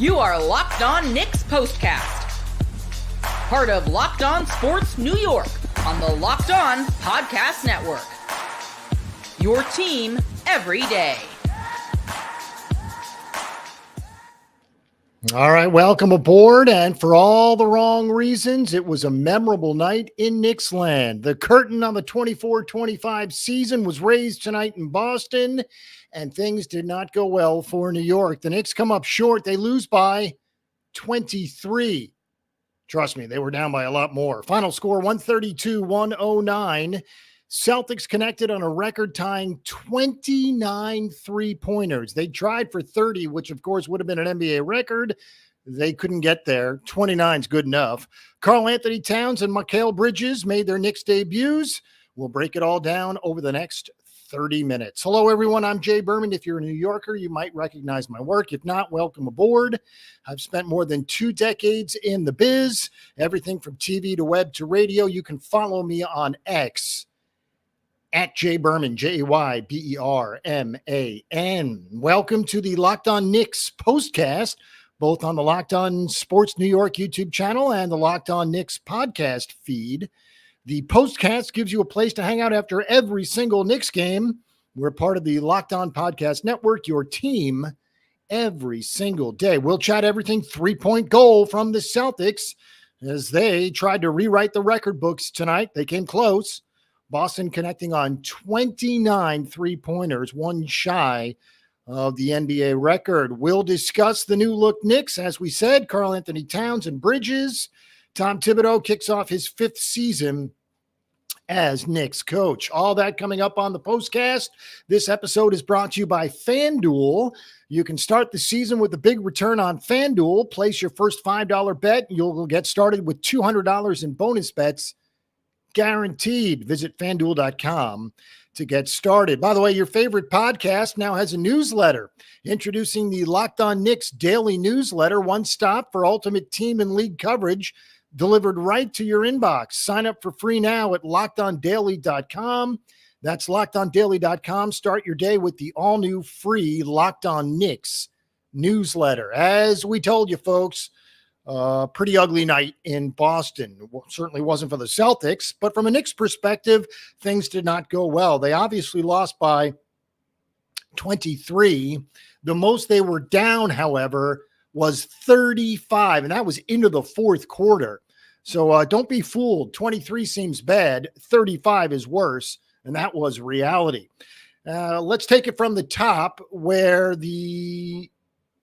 You are Locked On Knicks POSTCAST, part of Locked On Sports New York on the Locked On Podcast Network. Your team every day. All right, welcome aboard. And for all the wrong reasons, it was a memorable night in Knicks land. The curtain on the 24-25 season was raised tonight in Boston, and things did not go well for New York. The Knicks come up short. They lose by 23. Trust me, they were down by a lot more. Final score, 132-109. Celtics connected on a record-tying 29 three-pointers. They tried for 30, which, of course, would have been an NBA record. They couldn't get there. 29 is good enough. Karl-Anthony Towns and Mikal Bridges made their Knicks debuts. We'll break it all down over the next 30 minutes. Hello, everyone. I'm Jay Berman. If you're a New Yorker, you might recognize my work. If not, welcome aboard. I've spent more than 2 decades in the biz, everything from TV to web to radio. You can follow me on X at Jay Berman, Jayberman. Welcome to the Locked On Knicks POSTCAST, both on the Locked On Sports New York YouTube channel and the Locked On Knicks podcast feed. The POSTCAST gives you a place to hang out after every single Knicks game. We're part of the Locked On Podcast Network, your team every single day. We'll chat everything three-point goal from the Celtics as they tried to rewrite the record books tonight. They came close. Boston connecting on 29 three-pointers, one shy of the NBA record. We'll discuss the new look Knicks. As we said, Karl-Anthony Towns and Bridges. Tom Thibodeau kicks off his 5th season as Knicks coach. All that coming up on the POSTCAST. This episode is brought to you by FanDuel. You can start the season with a big return on FanDuel. Place your first $5 bet. You'll get started with $200 in bonus bets. Guaranteed. Visit FanDuel.com to get started. By the way, your favorite podcast now has a newsletter. Introducing the Locked On Knicks daily newsletter, one stop for ultimate team and league coverage, delivered right to your inbox. Sign up for free now at LockedOnDaily.com. That's LockedOnDaily.com. Start your day with the all-new free Locked On Knicks newsletter. As we told you, folks, pretty ugly night in Boston. Certainly wasn't for the Celtics, but from a Knicks perspective, things did not go well. They obviously lost by 23. The most they were down, however, was 35, and that was into the fourth quarter. So don't be fooled. 23 seems bad. 35 is worse, and that was reality. Let's take it from the top, where the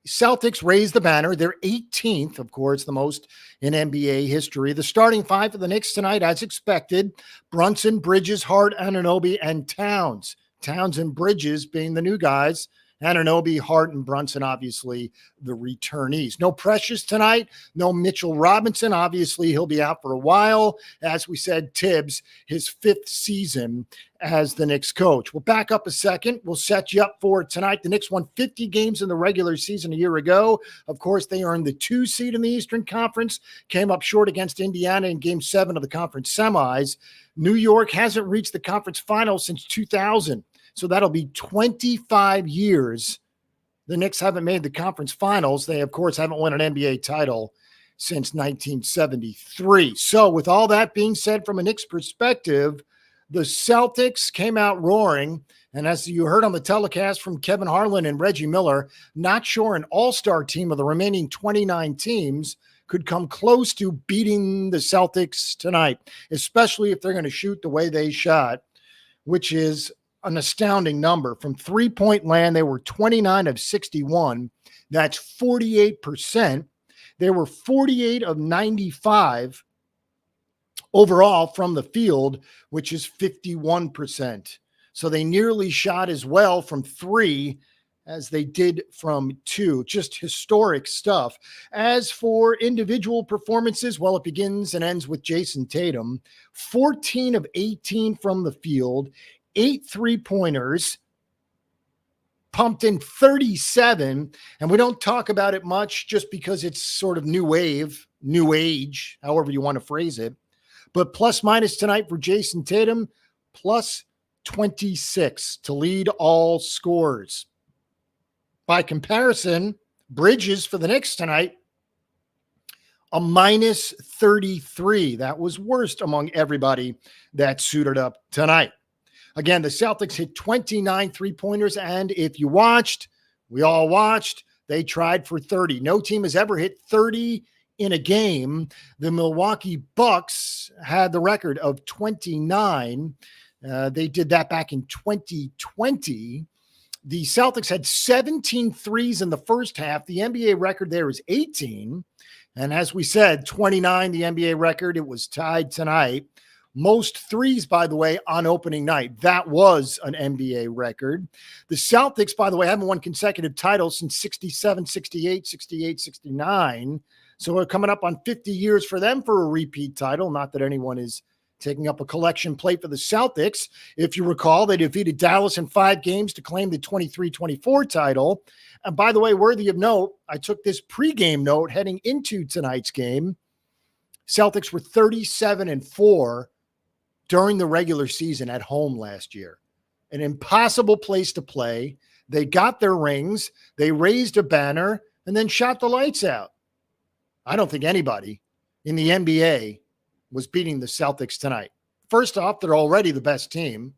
Celtics raised the banner. They're 18th, of course, the most in NBA history. The starting five for the Knicks tonight, as expected: Brunson, Bridges, Hart, Anunoby, and Towns. Towns and Bridges being the new guys. Anunoby, Hart, and Brunson, obviously, the returnees. No Precious tonight. No Mitchell Robinson. Obviously, he'll be out for a while. As we said, Tibbs, his 5th season as the Knicks coach. We'll back up a second. We'll set you up for tonight. The Knicks won 50 games in the regular season a year ago. Of course, they earned the 2 seed in the Eastern Conference, came up short against Indiana in Game 7 of the conference semis. New York hasn't reached the conference finals since 2000. So that'll be 25 years the Knicks haven't made the conference finals. They, of course, haven't won an NBA title since 1973. So with all that being said, from a Knicks perspective, the Celtics came out roaring. And as you heard on the telecast from Kevin Harlan and Reggie Miller, not sure an all-star team of the remaining 29 teams could come close to beating the Celtics tonight, especially if they're going to shoot the way they shot, which is an astounding number. From three-point land, they were 29 of 61. That's 48%. They were 48 of 95 overall from the field, which is 51%. So they nearly shot as well from 3 as they did from 2. Just historic stuff. As for individual performances, well, it begins and ends with Jayson Tatum. 14 of 18 from the field, 8 three-pointers, pumped in 37, and we don't talk about it much just because it's sort of new wave, new age, however you want to phrase it. But plus minus tonight for Jayson Tatum, plus 26 to lead all scorers. By comparison, Bridges for the Knicks tonight, a minus 33. That was worst among everybody that suited up tonight. Again, the Celtics hit 29 three-pointers, and if you watched, we all watched, they tried for 30. No team has ever hit 30 in a game. The Milwaukee Bucks had the record of 29. They did that back in 2020. The Celtics had 17 threes in the first half. The NBA record there is 18. And as we said, 29, the NBA record. It was tied tonight. Most threes, by the way, on opening night. That was an NBA record. The Celtics, by the way, haven't won consecutive titles since 67, 68, 68, 69. So we're coming up on 50 years for them for a repeat title. Not that anyone is taking up a collection plate for the Celtics. If you recall, they defeated Dallas in 5 games to claim the 23-24 title. And by the way, worthy of note, I took this pregame note heading into tonight's game. Celtics were 37-4 during the regular season at home last year. An impossible place to play. They got their rings, they raised a banner, and then shot the lights out. I don't think anybody in the NBA was beating the Celtics tonight. First off, they're already the best team.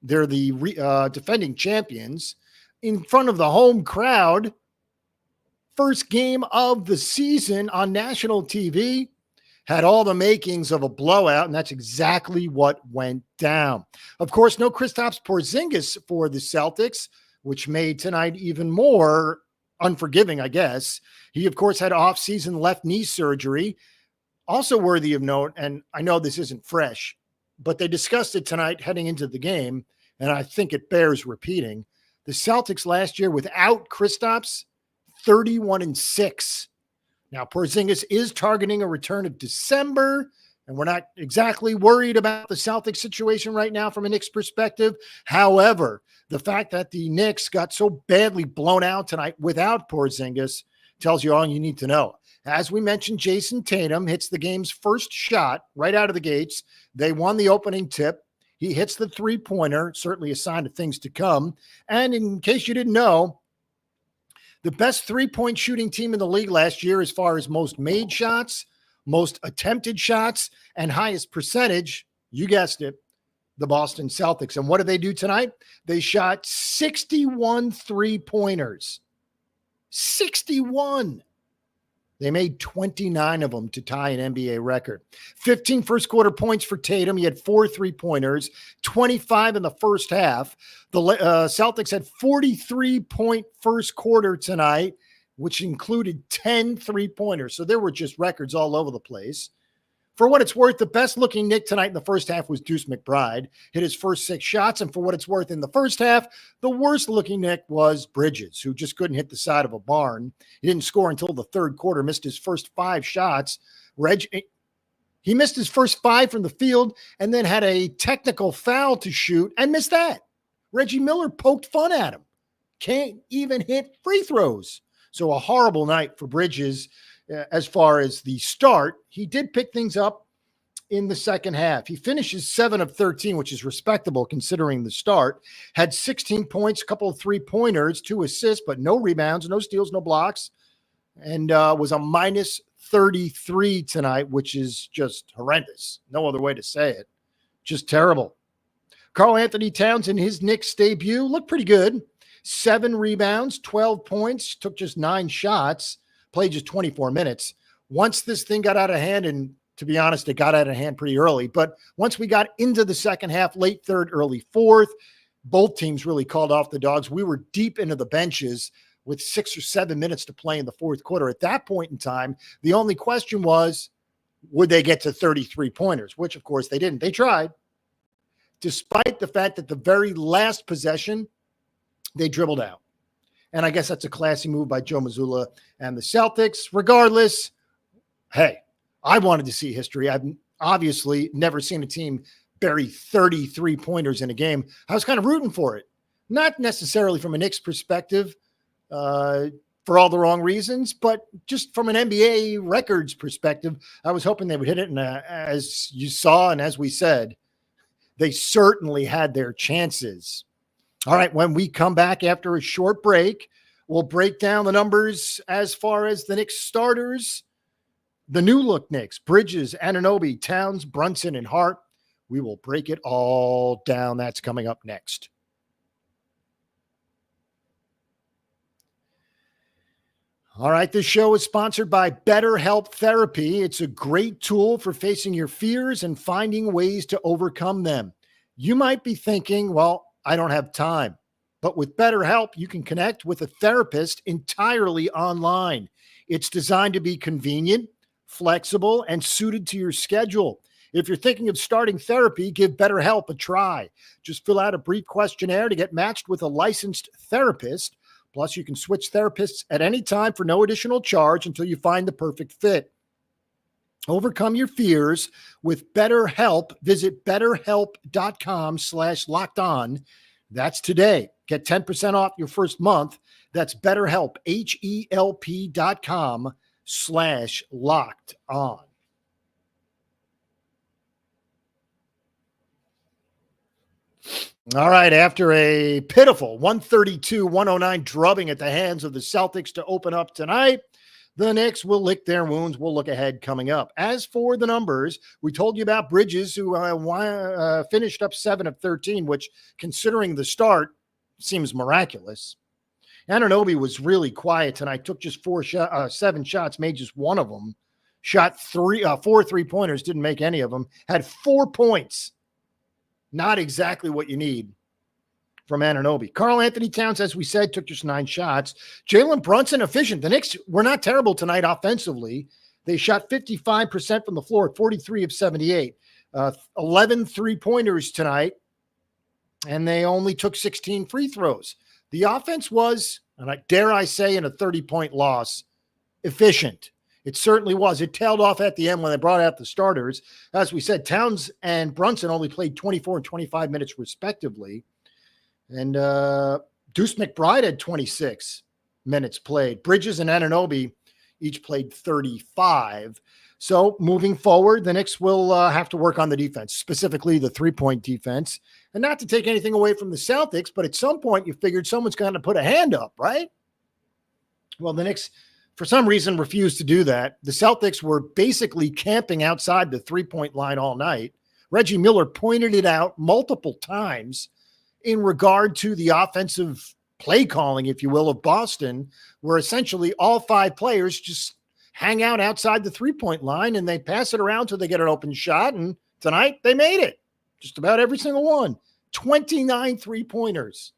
They're the defending champions in front of the home crowd. First game of the season on national TV. Had all the makings of a blowout, and that's exactly what went down. Of course, no Kristaps Porzingis for the Celtics, which made tonight even more unforgiving, I guess. He, of course, had off-season left knee surgery. Also worthy of note, and I know this isn't fresh, but they discussed it tonight heading into the game, and I think it bears repeating. The Celtics last year without Kristaps, 31-6. Now, Porzingis is targeting a return of December, and we're not exactly worried about the Celtics situation right now from a Knicks perspective. However, the fact that the Knicks got so badly blown out tonight without Porzingis tells you all you need to know. As we mentioned, Jayson Tatum hits the game's first shot right out of the gates. They won the opening tip. He hits the three-pointer, certainly a sign of things to come. And in case you didn't know, the best three-point shooting team in the league last year as far as most made shots, most attempted shots, and highest percentage, you guessed it, the Boston Celtics. And what did they do tonight? They shot 61 three-pointers. 61. They made 29 of them to tie an NBA record. 15 first-quarter points for Tatum. He had 4 three-pointers, 25 in the first half. The Celtics had 43-point first quarter tonight, which included 10 three-pointers. So there were just records all over the place. For what it's worth, the best-looking Knick tonight in the first half was Deuce McBride. Hit his first 6 shots, and for what it's worth, in the first half, the worst-looking Knick was Bridges, who just couldn't hit the side of a barn. He didn't score until the third quarter, missed his first 5 shots. He missed his first 5 from the field and then had a technical foul to shoot and missed that. Reggie Miller poked fun at him. Can't even hit free throws. So a horrible night for Bridges. As far as the start, he did pick things up in the second half. He finishes 7 of 13, which is respectable considering the start. Had 16 points, a couple of three-pointers, 2 assists, but no rebounds, no steals, no blocks, and was a minus 33 tonight, which is just horrendous. No other way to say it. Just terrible. Karl Anthony Towns in his Knicks debut looked pretty good. 7 rebounds, 12 points, took just 9 shots. Played just 24 minutes. Once this thing got out of hand, and to be honest, it got out of hand pretty early, but once we got into the second half, late third, early fourth, both teams really called off the dogs. We were deep into the benches with 6 or 7 minutes to play in the fourth quarter. At that point in time, the only question was, would they get to 33 pointers, which of course they didn't. They tried, despite the fact that the very last possession, they dribbled out. And I guess that's a classy move by Joe Mazzulla and the Celtics. Regardless, hey, I wanted to see history. I've obviously never seen a team bury 33 pointers in a game. I was kind of rooting for it. Not necessarily from a Knicks perspective for all the wrong reasons, but just from an NBA records perspective, I was hoping they would hit it. And as you saw and as we said, they certainly had their chances. All right, when we come back after a short break, We'll break down the numbers as far as the Knicks starters, the new look Knicks, Bridges, Anunoby, Towns, Brunson, and Hart. We will break it all down. That's coming up next. All right, this show is sponsored by BetterHelp Therapy. It's a great tool for facing your fears and finding ways to overcome them. You might be thinking, well, I don't have time. But with BetterHelp, you can connect with a therapist entirely online. It's designed to be convenient, flexible, and suited to your schedule. If you're thinking of starting therapy, give BetterHelp a try. Just fill out a brief questionnaire to get matched with a licensed therapist. Plus, you can switch therapists at any time for no additional charge until you find the perfect fit. Overcome your fears with BetterHelp. Visit betterhelp.com/lockedon. That's today. Get 10% off your first month. That's BetterHelp, HELP.com/lockedon. All right, after a pitiful 132-109 drubbing at the hands of the Celtics to open up tonight, the Knicks will lick their wounds. We'll look ahead coming up. As for the numbers, we told you about Bridges, who finished up 7 of 13, which, considering the start, seems miraculous. Anunoby was really quiet tonight, took just 7 shots, made just one of them. Shot 4 3-pointers, didn't make any of them. Had 4 points. Not exactly what you need from Anunoby. Karl Anthony Towns, as we said, took just 9 shots. Jalen Brunson, efficient. The Knicks were not terrible tonight offensively. They shot 55% from the floor at 43 of 78. 11 3-pointers tonight, and they only took 16 free throws. The offense was, and dare I say, in a 30-point loss, efficient. It certainly was. It tailed off at the end when they brought out the starters. As we said, Towns and Brunson only played 24 and 25 minutes respectively. And Deuce McBride had 26 minutes played. Bridges and Anunoby each played 35. So moving forward, the Knicks will have to work on the defense, specifically the three-point defense. And not to take anything away from the Celtics, but at some point you figured someone's going to put a hand up, right? Well, the Knicks, for some reason, refused to do that. The Celtics were basically camping outside the three-point line all night. Reggie Miller pointed it out multiple times in regard to the offensive play calling, if you will, of Boston, where essentially all 5 players just hang out outside the three-point line and they pass it around till they get an open shot. And tonight they made it. Just about every single one. 29 three-pointers.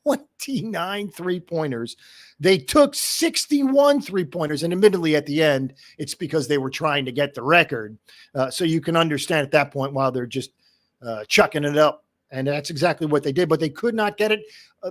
29 three-pointers. They took 61 three-pointers, and admittedly at the end, it's because they were trying to get the record. So you can understand at that point while they're just chucking it up. And that's exactly what they did, but they could not get it.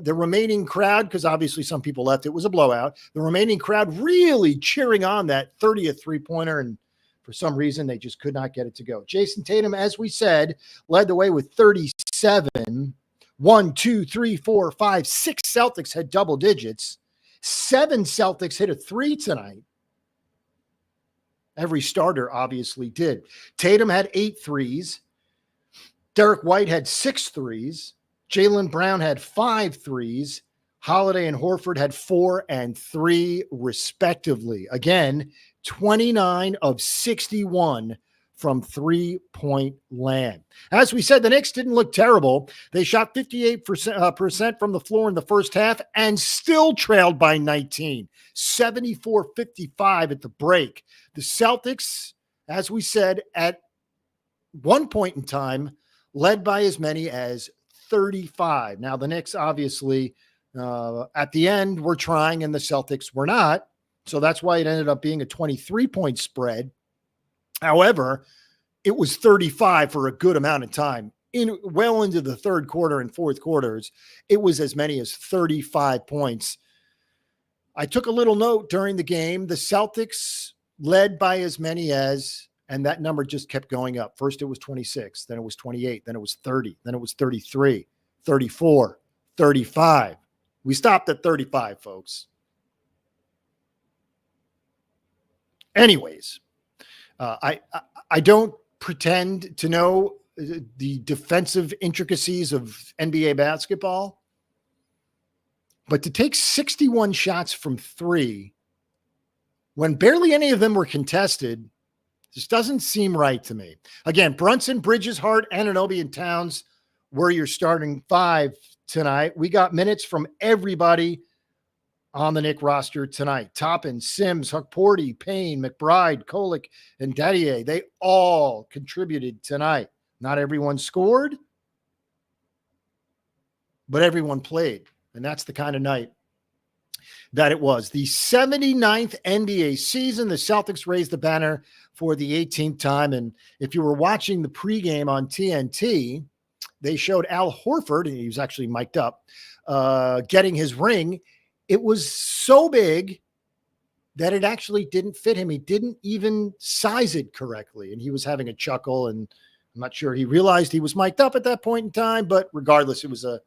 The remaining crowd, because obviously some people left, it was a blowout. The remaining crowd really cheering on that 30th three-pointer, and for some reason, they just could not get it to go. Jayson Tatum, as we said, led the way with 37. 1, 2, 3, 4, 5, 6 Celtics had double digits. 7 Celtics hit a 3 tonight. Every starter obviously did. Tatum had 8 threes. Derek White had 6 threes. Jaylen Brown had 5 threes. Holiday and Horford had 4 and 3 respectively. Again, 29 of 61 from three-point land. As we said, the Knicks didn't look terrible. They shot 58% from the floor in the first half and still trailed by 19, 74-55 at the break. The Celtics, as we said, at one point in time, led by as many as 35. Now, the Knicks, obviously, at the end, were trying, and the Celtics were not. So that's why it ended up being a 23-point spread. However, it was 35 for a good amount of time. Well into the third quarter and fourth quarters, it was as many as 35 points. I took a little note during the game. The Celtics led by as many as, and that number just kept going up. First it was 26, then it was 28, then it was 30, then it was 33, 34, 35. We stopped at 35, folks. Anyways, I don't pretend to know the defensive intricacies of NBA basketball. But to take 61 shots from three when barely any of them were contested just doesn't seem right to me. Again, Brunson, Bridges, Hart, Anunoby, and Towns were your starting five tonight. We got minutes from everybody on the Knicks roster tonight. Toppin, Sims, Hukporti, Payne, McBride, Kolek, and Dadier. They all contributed tonight. Not everyone scored, but everyone played. And that's the kind of night that it was. The 79th NBA season, the Celtics raised the banner for the 18th time. And if you were watching the pregame on TNT, they showed Al Horford, and he was actually mic'd up, getting his ring. It was so big that it actually didn't fit him. He didn't even size it correctly. And he was having a chuckle, and I'm not sure he realized he was mic'd up at that point in time, but regardless, it was a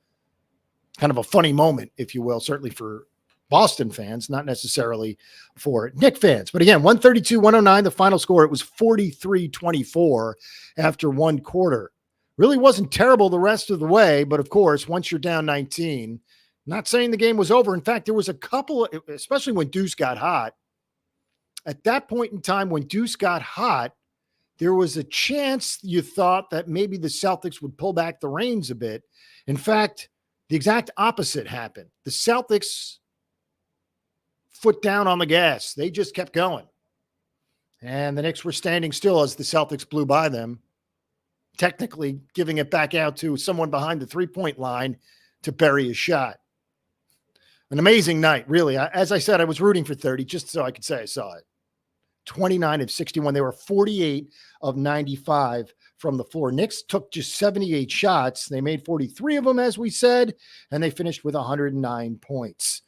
kind of a funny moment, if you will, certainly for Boston fans, not necessarily for Knicks fans. But again, 132-109, the final score. It was 43-24 after one quarter. Really wasn't terrible the rest of the way, but of course, once you're down 19, not saying the game was over. In fact, there was a couple, especially when Deuce got hot. At that point in time, when Deuce got hot, there was a chance you thought that maybe the Celtics would pull back the reins a bit. In fact, the exact opposite happened. The Celtics foot down on the gas. They just kept going. And the Knicks were standing still as the Celtics blew by them, technically giving it back out to someone behind the three-point line to bury a shot. An amazing night, really. As I said, I was rooting for 30 just so I could say I saw it. 29 of 61. They were 48 of 95 from the floor. Knicks took just 78 shots. They made 43 of them, as we said, and they finished with 109 points.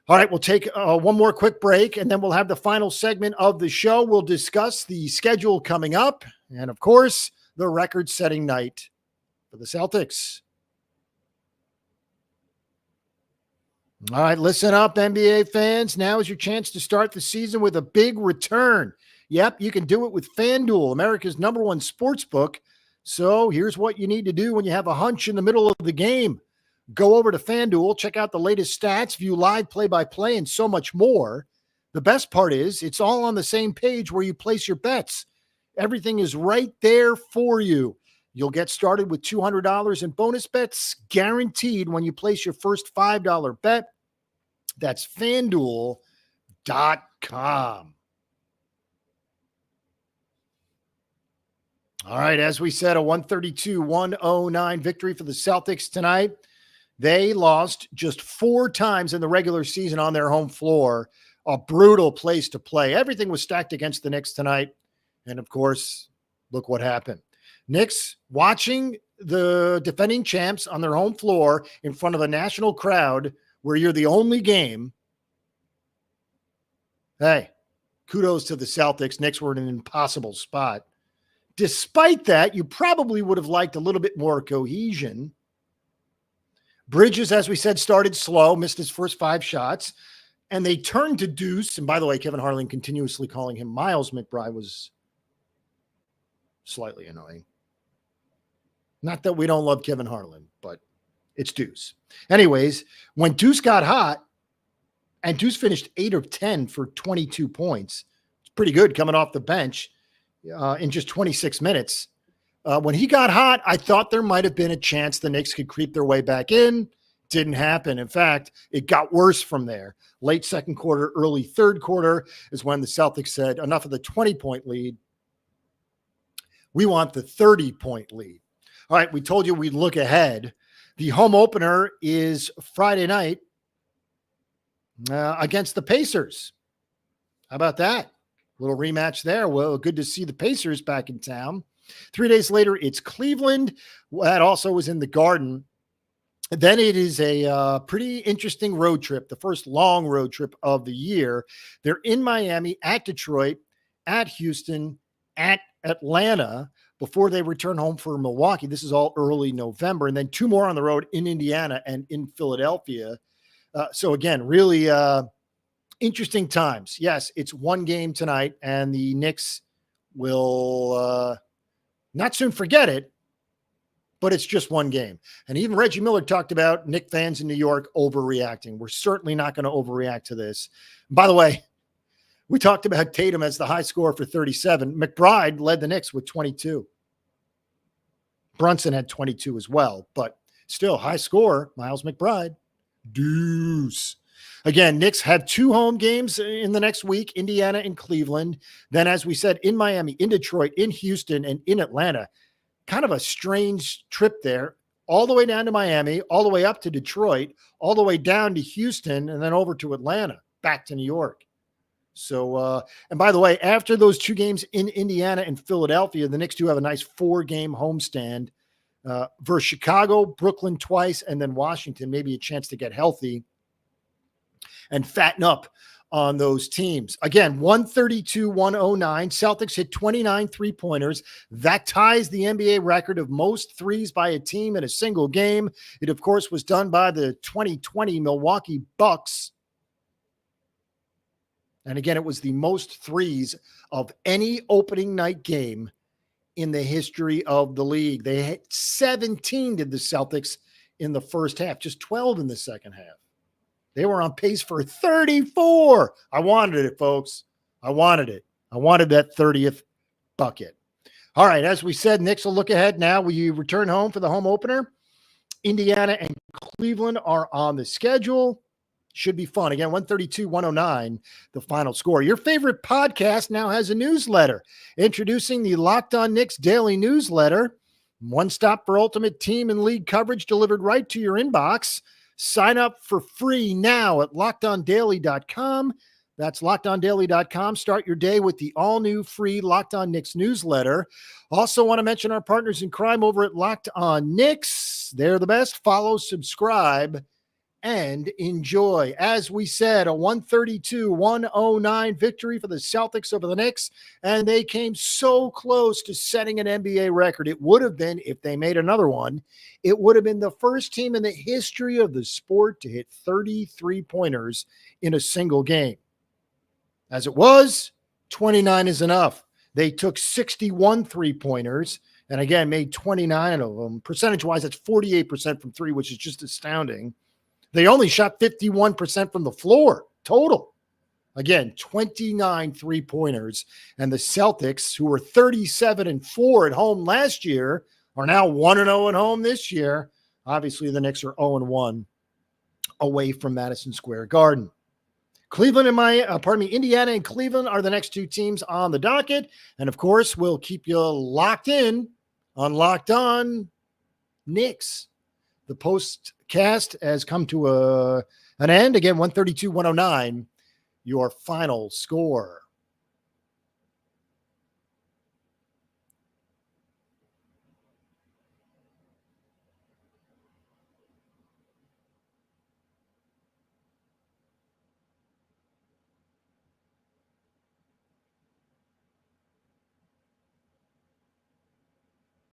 All right, we'll take one more quick break, and then we'll have the final segment of the show. We'll discuss the schedule coming up and, of course, the record-setting night for the Celtics. All right, listen up, NBA fans. Now is your chance to start the season with a big return. Yep, you can do it with FanDuel, America's #1 sports book. So here's what you need to do when you have a hunch in the middle of the game. Go over to FanDuel, check out the latest stats, view live play-by-play, and so much more. The best part is it's all on the same page where you place your bets. Everything is right there for you. You'll get started with $200 in bonus bets guaranteed when you place your first $5 bet. That's FanDuel.com. All right, as we said, a 132-109 victory for the Celtics tonight. They lost just 4 times in the regular season on their home floor. A brutal place to play. Everything was stacked against the Knicks tonight. And, of course, look what happened. Knicks watching the defending champs on their home floor in front of a national crowd where you're the only game. Hey, kudos to the Celtics. Knicks were in an impossible spot. Despite that, you probably would have liked a little bit more cohesion. Bridges, as we said, started slow, missed his first 5 shots, and they turned to Deuce. And by the way, Kevin Harlan continuously calling him Miles McBride was slightly annoying. Not that we don't love Kevin Harlan, but it's Deuce. Anyways, when Deuce got hot, and Deuce finished 8 of 10 for 22 points, it's pretty good coming off the bench in just 26 minutes. When he got hot, I thought there might have been a chance the Knicks could creep their way back in. Didn't happen. In fact, it got worse from there. Late second quarter, early third quarter is when the Celtics said, enough of the 20-point lead. We want the 30-point lead. All right, we told you we'd look ahead. The home opener is Friday night against the Pacers. How about that? Little rematch there. Well, good to see the Pacers back in town. 3 days later, it's Cleveland. That also was in the Garden. Then it is a pretty interesting road trip, the first long road trip of the year. They're in Miami, at Detroit, at Houston, at Atlanta, before they return home for Milwaukee. This is all early November. And then 2 more on the road in Indiana and in Philadelphia. So again, really interesting times. Yes, it's 1 game tonight, and the Knicks will not soon forget it, but it's just one game. And even Reggie Miller talked about Knicks fans in New York overreacting. We're certainly not going to overreact to this. By the way, we talked about Tatum as the high scorer for 37. McBride led the Knicks with 22. Brunson had 22 as well, but still high scorer, Miles McBride. Deuce. Again, Knicks have 2 home games in the next week, Indiana and Cleveland. Then, as we said, in Miami, in Detroit, in Houston, and in Atlanta. Kind of a strange trip there, all the way down to Miami, all the way up to Detroit, all the way down to Houston, and then over to Atlanta, back to New York. So, and by the way, after those 2 games in Indiana and Philadelphia, the Knicks do have a nice 4-game homestand versus Chicago, Brooklyn twice, and then Washington, maybe a chance to get healthy and fatten up on those teams. Again, 132-109. Celtics hit 29 3-pointers. That ties the NBA record of most threes by a team in a single game. It, of course, was done by the 2020 Milwaukee Bucks. And again, it was the most threes of any opening night game in the history of the league. They had 17, did the Celtics, in the first half, just 12 in the second half. They were on pace for 34. I wanted it, folks. I wanted it. I wanted that 30th bucket. All right, as we said, Knicks will look ahead now. We return home for the home opener. Indiana and Cleveland are on the schedule. Should be fun. Again, 132-109, the final score. Your favorite podcast now has a newsletter. Introducing the Locked On Knicks Daily Newsletter. One stop for ultimate team and league coverage delivered right to your inbox. Sign up for free now at LockedOnDaily.com. That's LockedOnDaily.com. Start your day with the all-new free Locked On Knicks newsletter. Also want to mention our partners in crime over at Locked On Knicks. They're the best. Follow, subscribe, and enjoy. As we said, a 132-109 victory for the Celtics over the Knicks, and they came so close to setting an NBA record. It would have been, if they made another one, it would have been the first team in the history of the sport to hit 33-pointers in a single game. As it was, 29 is enough. They took 61 3-pointers and, again, made 29 of them. Percentage-wise, that's 48% from 3, which is just astounding. They only shot 51% from the floor total. Again, 29 3-pointers. And the Celtics, who were 37-4 at home last year, are now 1-0 at home this year. Obviously, the Knicks are 0-1 away from Madison Square Garden. Indiana and Cleveland are the next 2 teams on the docket. And, of course, we'll keep you locked in on Locked On Knicks. The postcast has come to an end. Again, 132-109, your final score.